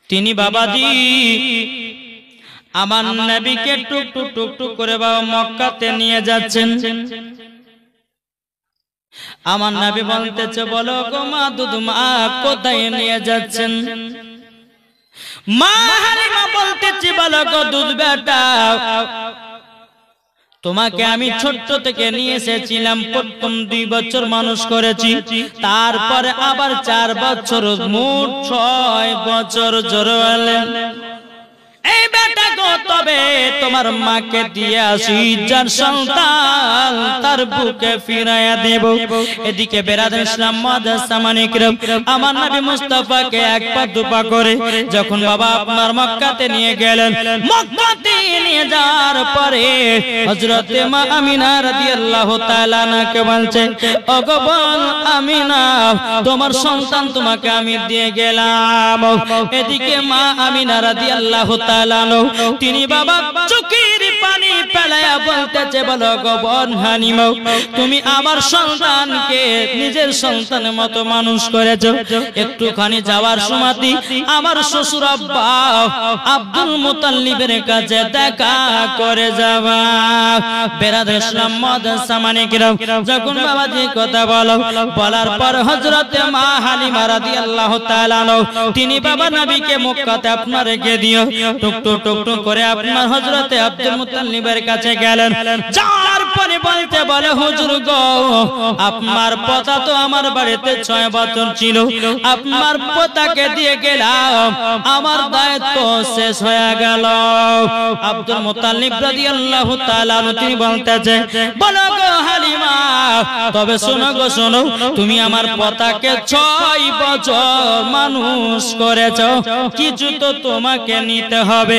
তিনি বাবাজি আমার নবীকে টুক টুক টুক টুক করে বাবা মক্কাতে নিয়ে যাচ্ছেন। আমার নবী বলতেছে, বলো গো মা দুধ মা, কোথায় নিয়ে যাচ্ছেন? মা হালিমা বলতেছে, বলো গো দুধ বেটা, তোমাকে আমি ছোট্ট থেকে নিয়ে এসেছিলাম, প্রথম 2 বছর মানুষ করেছি, তারপরে আবার 4 বছর, মোট 6 বছর জোরে বলেন। এই বেটা গো, তবে তোমার মাকে দিয়ে আসি, যার সন্তান তার বুকে ফিরাইয়া দেব। এদিকে বেরাদার ইসলাম মাদ্রাসা মানিকরাম আমার নবী মুস্তাফাকে 1 পা 2 পা করে যখন বাবা আপনার মক্কাতে নিয়ে গেলেন, মক্কাতে নিয়ে যাওয়ার পরে হযরতে মা আমিনা রাদিয়াল্লাহু তাআলা আনহাকে বলছে, ওগো বোন আমিনা, তোমার সন্তান তোমাকে আমি দিয়ে গেলাম। এদিকে মা আমিনা রাদিয়াল্লাহু তাআলা তিনি বাবা চোখের পানি ফেলায়া বলতেছে, বলো গো বোন হালিমা, তুমি আমার সন্তানকে নিজের সন্তানের মতো মানুষ করেছো, একটুখানি যাওয়ার সময়তে আমার শ্বশুর আব্বা আব্দুল মুতাল্লিবের কাছে দেখা করে যাবা। বেরাদার ইসলাম মাদ্রাসা মানিকরাম যখন বাবাজি কথা বলার পর হযরতে মা হালিমা রাদিয়াল্লাহু তাআলা তিনি বাবা নবীকে মক্কাতে আপনার রেখে দিও, টুক টুক টুক টুক করে আপনার হযরতে আব্দুল মুতাল্লিবের কাছে গেলেন। যাওয়ার পরে বলতে বলে, হুজুর গো, আপনার পোতা তো আমার বাড়িতে 6 বছর ছিল, আপনার পোতাকে দিয়ে গেলাম, আমার দায়িত্ব শেষ হয়ে গেল। আব্দুল মুতাল্লিব রাদিয়াল্লাহু তাআলা তিনি বলতেছে, বলো গো হালিমা, তবে শোনো গো শোনো, তুমি আমার পোতাকে 6 বছর মানুষ করেছো, কিছু তো তোমাকে নিতে হবে।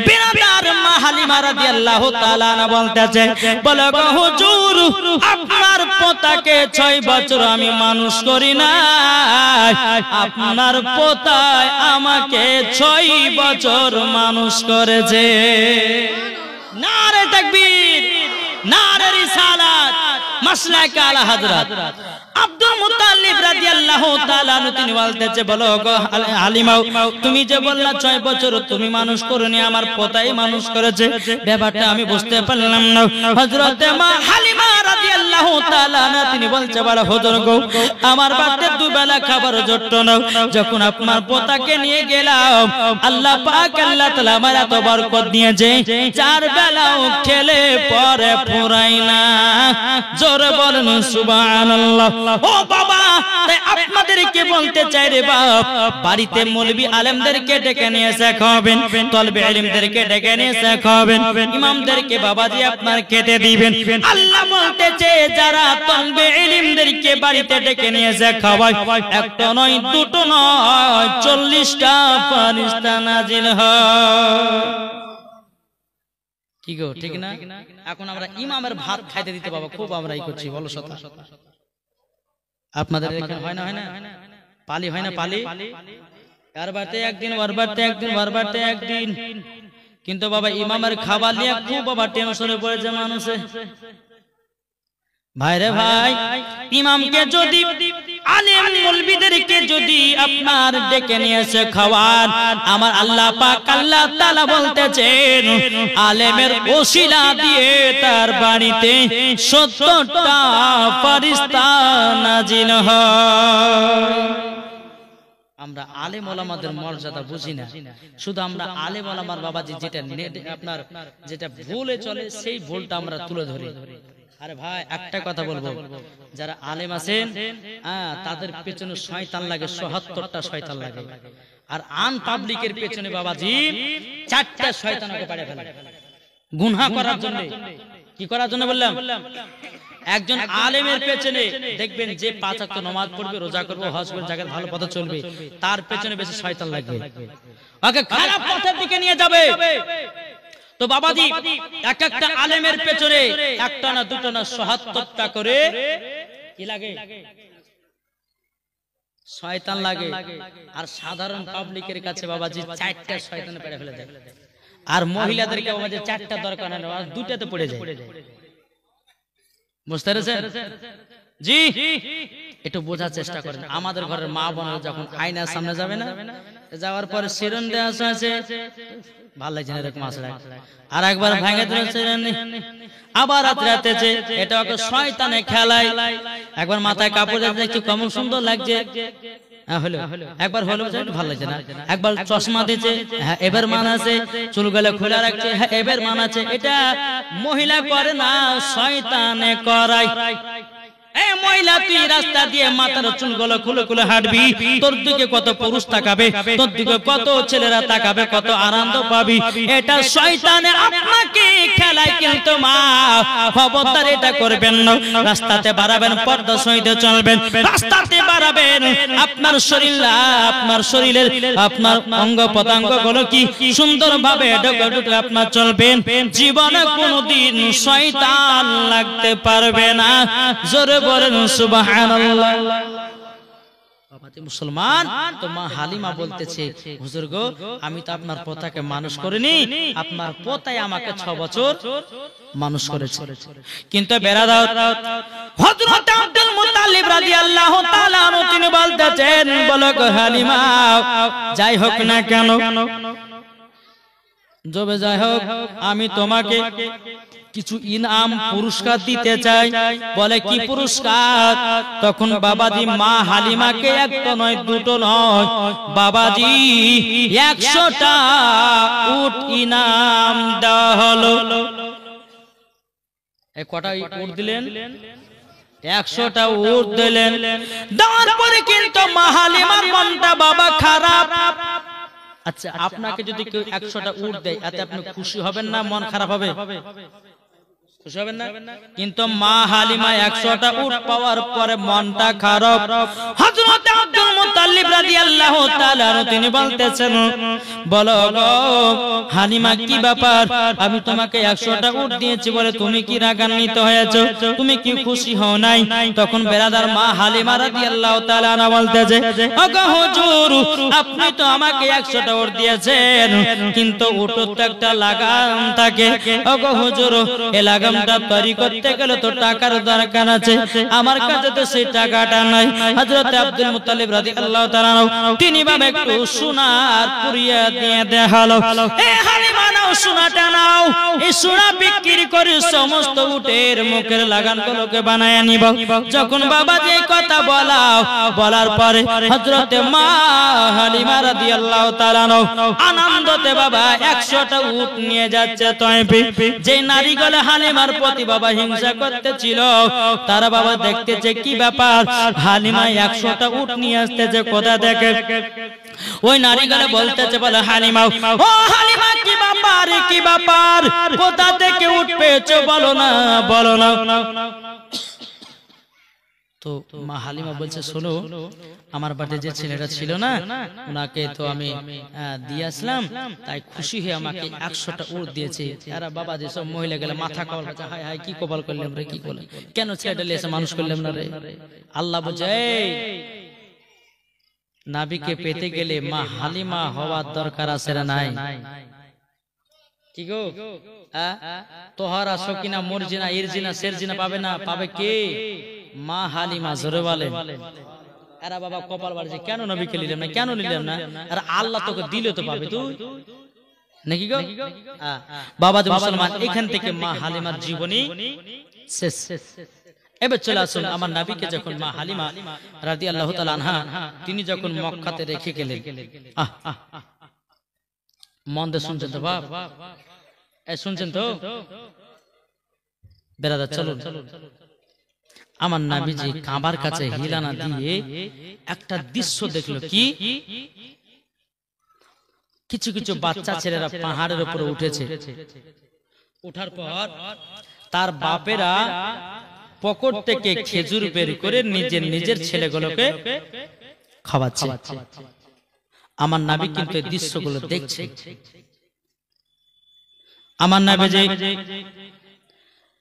বিরাদার মা হালিমা রাদিয়াল্লাহু তাআলা বলতেছে, বলো গো হুজুর, আপনার পোতাকে 6 বছর আমি মানুষ করি না, আপনার পোতায় আমাকে 6 বছর মানুষ করেছে। নারে তাকবীর, নারে রিসালাত, মাসলাক আলা হযরত আব্দুল মুতাল্লিব রাদিয়াল্লাহু তাআলা তিনি বলতেছে, বলো গো হালিমা, তুমি যে বললা 6 বছর তুমি মানুষ করনি, আমার পোতাই মানুষ করেছে, ব্যাপারটা আমি বুঝতে পারলাম না। হযরতে মা হালিমা রাদিয়াল্লাহু তাআলা তিনি বলছে, বলো হুজুর গো, আমার বাড়িতে 2 বেলা খাবার জোটতো না, যখন আপনার পোতাকে নিয়ে গেলাম, আল্লাহ পাক আল্লাহ তাআলা আমার এত বরকত দিয়েছে, 4 বেলাও খেলে পরে ফুরাই না। জোরে বলেন সুবহানাল্লাহ। ও বাবা, তাই আপনাদেরকে বলতে চাই রে বাপ, বাড়িতে মৌলবি আলেমদেরকে ডেকে নিয়ে শেখাবেন, তলবে ইলমদেরকে ডেকে নিয়ে শেখাবেন, ইমামদেরকে বাবাজি আপনার খেতে দিবেন। আল্লাহ বলতেছে, যারা তলবে ইলমদেরকে বাড়িতে ডেকে নিয়ে শেখায়, একটা নয়, দুটো নয়, 40টা ফেরেশতা নাজিল হয়। কি গো, ঠিক না? এখন আমরা ইমামের ভাত খাইতে দিতে বাবা খুব আমরাই করছি, বলো সতা। আপনাদের এখানে হয় না, হয় না পালি, হয় না পালি, আর বাড়তে একদিন, ওর বাড়তে একদিন, ওর বাড়তে একদিন, কিন্তু বাবা ইমামের খাবার নিয়ে খুব বাবা টেনশনে পড়েছে মানুষে। ভাইরে ভাই, ইমামকে যদি, আলেম মৌলবীদেরকে যদি আপনার ডেকে নিয়ে এসে খাওয়ান, আমার আল্লাহ পাক আল্লাহ তাআলা বলতেছেন, আলেমের ওসিলা দিয়ে তার বাড়িতে 70টা ফেরেশতা নাজিল হয়। আমরা আলেম ওলামাদের মর্যাদা বুঝি না, শুধু আমরা আলেম ওলামার বাবাজি যেটা আপনার যেটা ভুলে চলে, সেই ভুলটা আমরা তুলে ধরি। আরে ভাই, একটা কথা বলবো, যারা আলেম আছেন তাদের পেছনে শয়তান লাগে, ৭৭টা শয়তান লাগে, আর আন পাবলিকের পেছনে বাবাজি 4টা শয়তানকে পাড়ে ফেলে গুনাহ করার জন্য। কি করার জন্য বললাম? একজন আলেমের পেছনে দেখবেন যে 5 ওয়াক্ত নামাজ পড়বে, রোজা করবে, হজ করবে, জায়গায় ভালো পথে চলবে, তার পেছনে বেশি শয়তান লাগবে, ওকে খারাপ পথের দিকে নিয়ে যাবে। তো বাবাজি, এক একটা আলেমের পেছনে একটা না দুটো না ৭৭টা করে কি লাগে? শয়তান লাগে। আর সাধারণ পাবলিকের কাছে বাবাজি 4টা শয়তান পেড়ে ফেলে দেয়। আর মহিলাদেরকে বাবাজি 4টা দরকার হয় না, 2টাতে পড়ে যায়। বুঝতে পেরেছেন? জি, একটু বোঝার চেষ্টা করেন। আমাদের ঘরের মা বোনেরা যখন আয়নার সামনে যাবে না, যাওয়ার পরে শিরন দেওয়া আছে, ভালো লাগছে না এরকম আসলে, আর একবার ভাঙে দিয়েছে, আবার রাতে এটা ওকে শয়তানে খেলায়, একবার মাথায় কাপড় দেখছি কেমন সুন্দর লাগছে, হলো একবার হলো ভালো লাগছে না, একবার চশমা দিয়েছে, হ্যাঁ এবার মান আছে, চুলগুলো খোলা রাখছে, হ্যাঁ এবার মান আছে। এটা মহিলা করে না, শয়তানে করায়। এই মহিলা, তুই রাস্তা দিয়ে মাথার চুলগুলো খুলে খুলে হাঁটবি, তোর দিকে কত পুরুষ তাকাবে, তোর দিকে কত ছেলেরা তাকাবে, কত আনন্দ পাবি। এটা শয়তানে আপনাকে খেলায়, কিন্তু মা খবরদার এটা করবেন না। রাস্তাতে বাড়াবেন, পর্দা সহিত চলবেন, রাস্তাতে বাড়াবেন, আপনার শরীরের আপনার অঙ্গ প্রত্যঙ্গ গুলো কি সুন্দরভাবে ঢুকে আপনার চলবেন। জীবনে কোনোদিন শয়তান লাগতে পারবে না। জোরে বলেন সুবহানাল্লাহ। মুসলমান তো মা হালিমা বলতেছে, হুজুর গো, আমি তো আপনার পোতাকে মানুষ করিনি, আপনার পোতাই আমাকে 6 বছর মানুষ করেছে। কিন্তু বেরাদার হযরত আব্দুল মুত্তালিব রাদিয়াল্লাহু তাআলা তিনি বলতেছেন, বলো গো হালিমা, যাই হোক না কেন, যবে যাই হোক, আমি তোমাকে কিছু ইনাম পুরস্কার দিতে চাই। বলে কি পুরস্কার? তখন বাবাজি মা হালিমাকে একটা নয়, দুটো নয়, বাবাজি 100টা উট ইনাম দেওয়া হলো। কটা উট দিলেন? 100টা উট দিলেন। দেওয়ার পরে কিন্তু মা হালিমার মনটা বাবা খারাপ। আচ্ছা, আপনাকে যদি কেউ 100টা উট দেয়, এতে আপনি খুশি হবেন না মন খারাপ হবে? খুশি হবেন না? কিন্তু মা হালিমা 100টা উট পাওয়ার পরে মনটা খারাপ। হযরত আব্দুল মুত্তালিব রাদিয়াল্লাহু তাআলা তিনি বলতেছেন, বলো গো হালিমা, কি ব্যাপার? আমি তোমাকে 100টা উট দিয়েছি বলে তুমি কি রাগান্বিত হয়েছো? তুমি কি খুশি হও নাই? তখন বেরাদার মা হালিমা রাদিয়াল্লাহু তাআলা বলতেছে, ওগো হুজুর, আপনি তো আমাকে 100টা উট দিয়েছেন, কিন্তু উটের তো একটা লাগাম থাকে। ওগো হুজুর, এই লাগাম তৈরি করতে গেলে তো টাকার দরকার আছে, আমার কাছে তো সেই টাকাটা নাই। হযরত আব্দুল মুত্তালিব রাদিয়াল্লাহু তাআলা তিনি ভাবে একটু সোনার পুরিয়া দিয়ে দেখালো, এ হালিমা নাও, সোনাটা নাও, এই সোনা বিক্রি করে সমস্ত উটের মুখের লাগামগুলোকে বানায় নিব। যখন বাবা যে কথা বলার পরে হযরত মা হালিমা রাদিয়াল্লাহু তাআলা আনন্দতে বাবা 100টা উট নিয়ে যাচ্ছে তয়ফে। যে নারীগুলো হালিমার প্রতি বাবা হিংসা করতেছিল, তারা বাবা দেখতেছে কি ব্যাপার, হালিমা 100টা উট নিয়ে আসতেছে কোথা থেকে। ওই নারীগুলো বলতেছে, বলে হালিমা, ও হালিমা, কি ব্যাপার, কি ব্যাপার, কোথা থেকে উট পেয়েছো, বলো না, বলো না। তো মা হালিমা বলছে, শোনো, আমার বাড়িতে যে ছেলেটা ছিল না, ওনাকে তো আমি দিয়ে আসলাম, তাই খুশি হয়ে আমাকে 100টা উট দিয়েছে। এরা বাবা যে সব মহিলা গেলে মাথা কবল করছে, হায় হায়, কি কবল করলাম রে, কি করলাম, কেন ছেলেটা লিয়েছে মানুষ করলাম না রে। আল্লাহ বলছে, নাবিকে পেতে গেলে মা হালিমা হওয়ার দরকার আছে না নাই? কি গো, তোহারা সকিনা মর্জিনা ইরজিনা সেরজিনা পাবে না, পাবে কে? মা হালিমা। জোরে বলেন। এরা বাবা কপাল বাড়ছে, কেন নবীকে নিলাম না, কেন নিলাম না? আর আল্লাহ তোকে দিলে তো পাবে তুই, নাকি গো? বাবা মুসলমান, এখান থেকে মা হালিমার জীবনী শেষ। এবার চলে আসুন, আমার নবীকে যখন মা হালিমা রাদিয়াল্লাহু তাআলা আনহা তিনি যখন মক্কাতে রেখে গেলেন, মন দিয়ে শুনছেন তো বাপ, শুনছেন তো বেরাদার? চলুন, আমার নবীজি কাবার কাছে হিলানা দিয়ে একটা দৃশ্য দেখলো, কি কিছু কিছু বাচ্চা ছেলেরা পাহাড়ের উপরে উঠেছে। ওঠার পর তার বাপেরা পকেট থেকে খেজুর বের করে নিজের ছেলেগুলোকে খাওয়াচ্ছে। আমার নবী কিন্তু এই দৃশ্যগুলো দেখছে। আমার নবীজি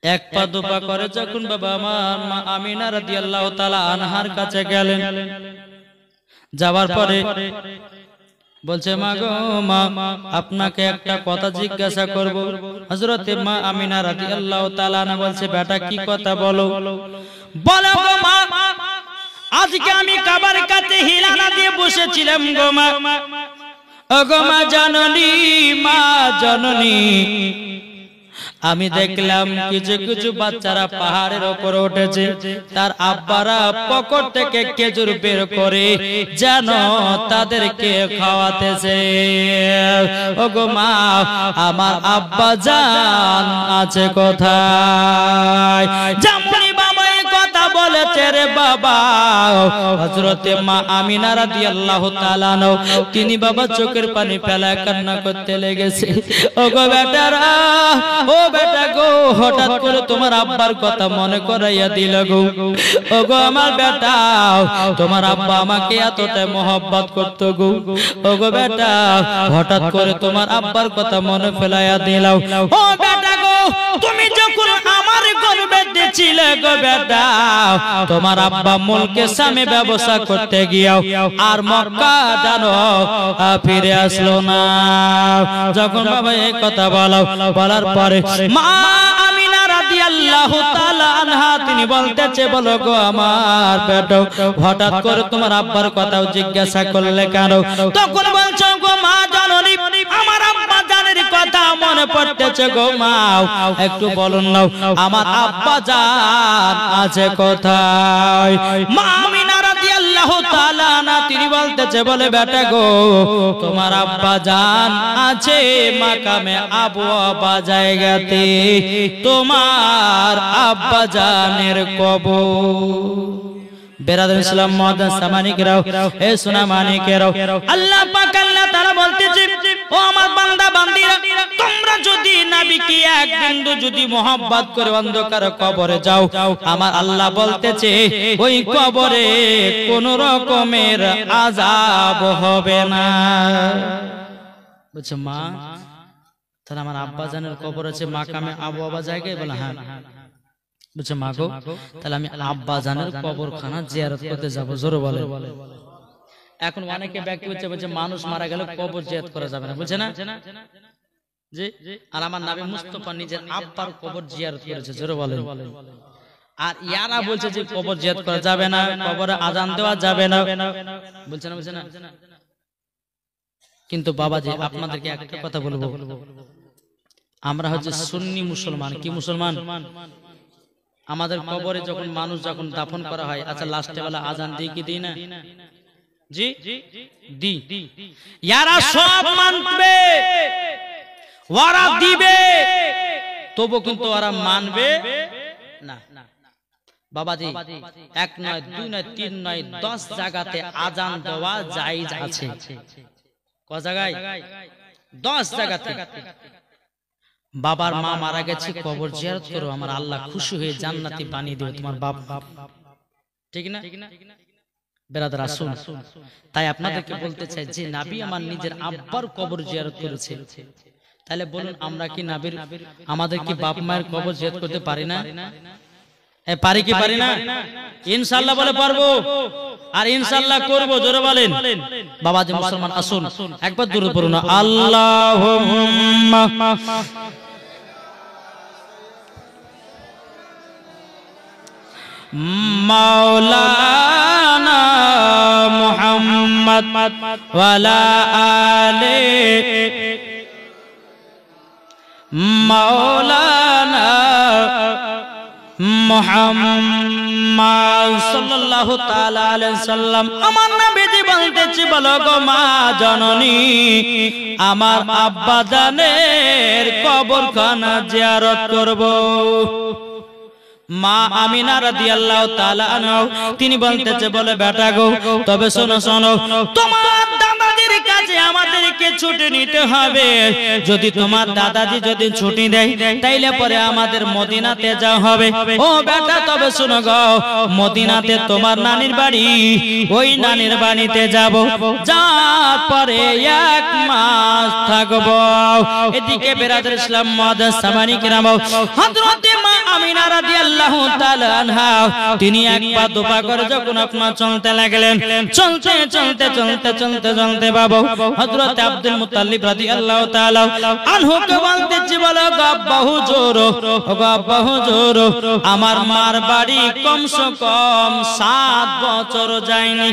এক পা দুপা করে যখন বাবা আমার মা আমিনা রাদিয়াল্লাহু তাআলা আনহার কাছে গেলেন, যাওয়ার পরে বলছে মা গো মা আপনাকে একটা কথা জিজ্ঞাসা করব। হযরত মা আমিনা রাদিয়াল্লাহু তাআলা আনহা বলছে বেটা কি কথা বলো। বলো গো মা আজকে আমি কাবার কাছে হিলানা দিয়ে বসেছিলাম গো মা। ও গো মা জননী মা জননী আমি দেখলাম কিছু কিছু বাচ্চারা পাহাড়ের উপর উঠেছে, তার আব্বারা পকেট থেকে খেজুর বের করে যেন তাদেরকে খাওয়াতেছে। ওগো মা আমার আব্বা জান আছে কোথায়? যেমনই বাবা এই কথা বলেছে রে বাবা, হযরতে মা আমিনা রাদিয়াল্লাহু তাআলা আনহা তিনি বাবা চোখের পানি ফেলায় কান্না করতে লেগেছে। ওগো বেটারা ও বেটা গো হঠাৎ করে তোমার আব্বার কথা মনে করাইয়া দিল গো। ওগো আমার বেটা তোমার আব্বা আমাকে এতটা মহব্বত করতো গো। ওগো বেটা হঠাৎ করে তোমার আব্বার কথা মনে ফেলাইয়া দিলাও। ও বেটা গো তুমি যখন আমার গর্ভে ছিলে গো বেটা তোমার আব্বা মুলকে সামে ব্যবসা করতে গিয়াও আর মক্কা জানো ফিরে আসলো না। যখন বাবা এই কথা বলার পরে মা আমিনা রাদিয়াল্লাহু তাআলা আনহা তিনি বলতেছে বলো গো আমার বেটা হঠাৎ করে তোমার আব্বার কথাও জিজ্ঞাসা করলে কেন? তখন বলছো গো মা জননী আমার আব্বা জানের কথা মনে পড়তেছে গো মা একটু বলুন নাও আমার আব্বা জান আছে কোথায়? মা আমিনা রাদিয়াল্লাহু তাআলা আনহা তিনি বলতেছে বলে বেটা গো তোমার আব্বা জান আছে মাকামে আবু আবা জায়গাতে, তোমার আব্বা জানের কবর। বেরাদর ইসলাম মুআদ্দাস সামানিকেরাও এ সোনা মানিকেরাও আল্লাহ পাক আল্লাহ তাআলা বলতেছে ও আমার বান্দা বান্দীরা তোমরা যদি নবীকে এক বিন্দু যদি মোহাব্বত করে অন্ধকার কবরে যাও আমার আল্লাহ বলতেছে ওই কবরে কোন রকমের আযাব হবে না। বুঝছো মা তাহলে আমার আব্বা জানের কবর আছে মাকামে আবু আবা জায়গায়? বলে হ্যাঁ। বুঝছো মা গো তাহলে আমি আব্বা জানের কবরখানা জিয়ারত করতে যাব। জোরে বলে। এখন অনেকে ব্যক্তি বলছে মানুষ মারা গেলে কবর জিয়ারত করা যাবে না, বুঝছে না জি? আর আমার নবী মুস্তাফা নিজের আব্বার কবর জিয়ারত করেছে। জোরে বলে। আর ইয়ারা বলছে যে কবর জিয়ারত করা যাবে না, কবরে আজান দেওয়া যাবে না, বলছে না বুঝছে না? কিন্তু বাবাজি আপনাদেরকে একটা কথা বলবো, আমরা হচ্ছে সুন্নি মুসলমান। কি মুসলমান? আমাদের কবরে যখন মানুষ যখন দাফন করা হয় আচ্ছা লাস্টে বেলা আজান দিই কি দিই না? জি দি। ইয়ারা সব মানবে ওরা দিবে তবু কিন্তু ওরা মানবে না। বাবাজি এক নয় দুই নয় তিন নয় 10 জায়গাতে আজান দেওয়া জায়েজ আছে। ক জায়গায়? 10 জায়গাতে। বাবার মা মারা গেছে কবর জিয়ারত করো আমার আল্লাহ খুশি হয়ে জান্নাতি বানিয়ে দেবে তোমার বাপ। ঠিক না বেরাদার? আসুন তাই আপনাদেরকে বলতে চাই যে নবী আমার নিজের আব্বার কবর জিয়ারত করেছে, তাহলে বলুন আমরা কি নবীর আমাদের কি বাপ মায়ের কবর জিয়ারত করতে পারি না? পারি কি পারি না? ইনশাআল্লাহ বলে পারবো আর ইনশাআল্লাহ করব। জোরে বলেন। বাবাজি মুসলমান আসুন একবার দূরে পড়ুন আল্লাহুম্মা মাওলানা মুহাম্মদ ওয়ালা আলে মাওলানা মুহাম্মদ সাল্লাল্লাহু তাআলা আলাইহি সাল্লাম। আমার নবীজি বলতেছি বলো গো মা জননী আমার আব্বা জানের কবরখানা জিয়ারত করব। মা আমিনা রাদিয়াল্লাহু তাআলা আনহা তিনি বলতেছে বলে বেটা গো তবে শোনো শোনো তোমার দাদাজির কাছে আমাদেরকে ছুটি নিতে হবে। যদি তোমার দাদাজি যদি ছুটি দেয় তাইলে পরে আমাদের মদিনাতে যাওয়া হবে। ও বেটা তবে শোনো গো মদিনাতে তোমার নানির বাড়ি, ওই নানির বাড়িতে যাব, যাওয়ার পরে 1 মাস থাকবো। এদিকে বেরাদর ইসলাম মুআদ্দাস সামানিকেরাম হযরত মা আমিনা রাদিয়াল্লাহু তাআলা আনহা তিনি এক পা দুপা করে যখন আপনার চলতে লাগলেন, চলতে চলতে চলতে চলতে চলতে বাবা হযরত আব্দুল মুত্তালিব রাদিয়াল্লাহু তাআলা আনহুকে বলতেছি, বলো গো আব্বা হুজুর, গো আব্বা হুজুর, আমার মার বাড়ি কমসে কম 7 বছর যায়নি।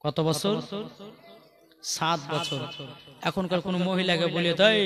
কত বছর? 7 বছর। এখনকার কোন মহিলাকে বলে তাই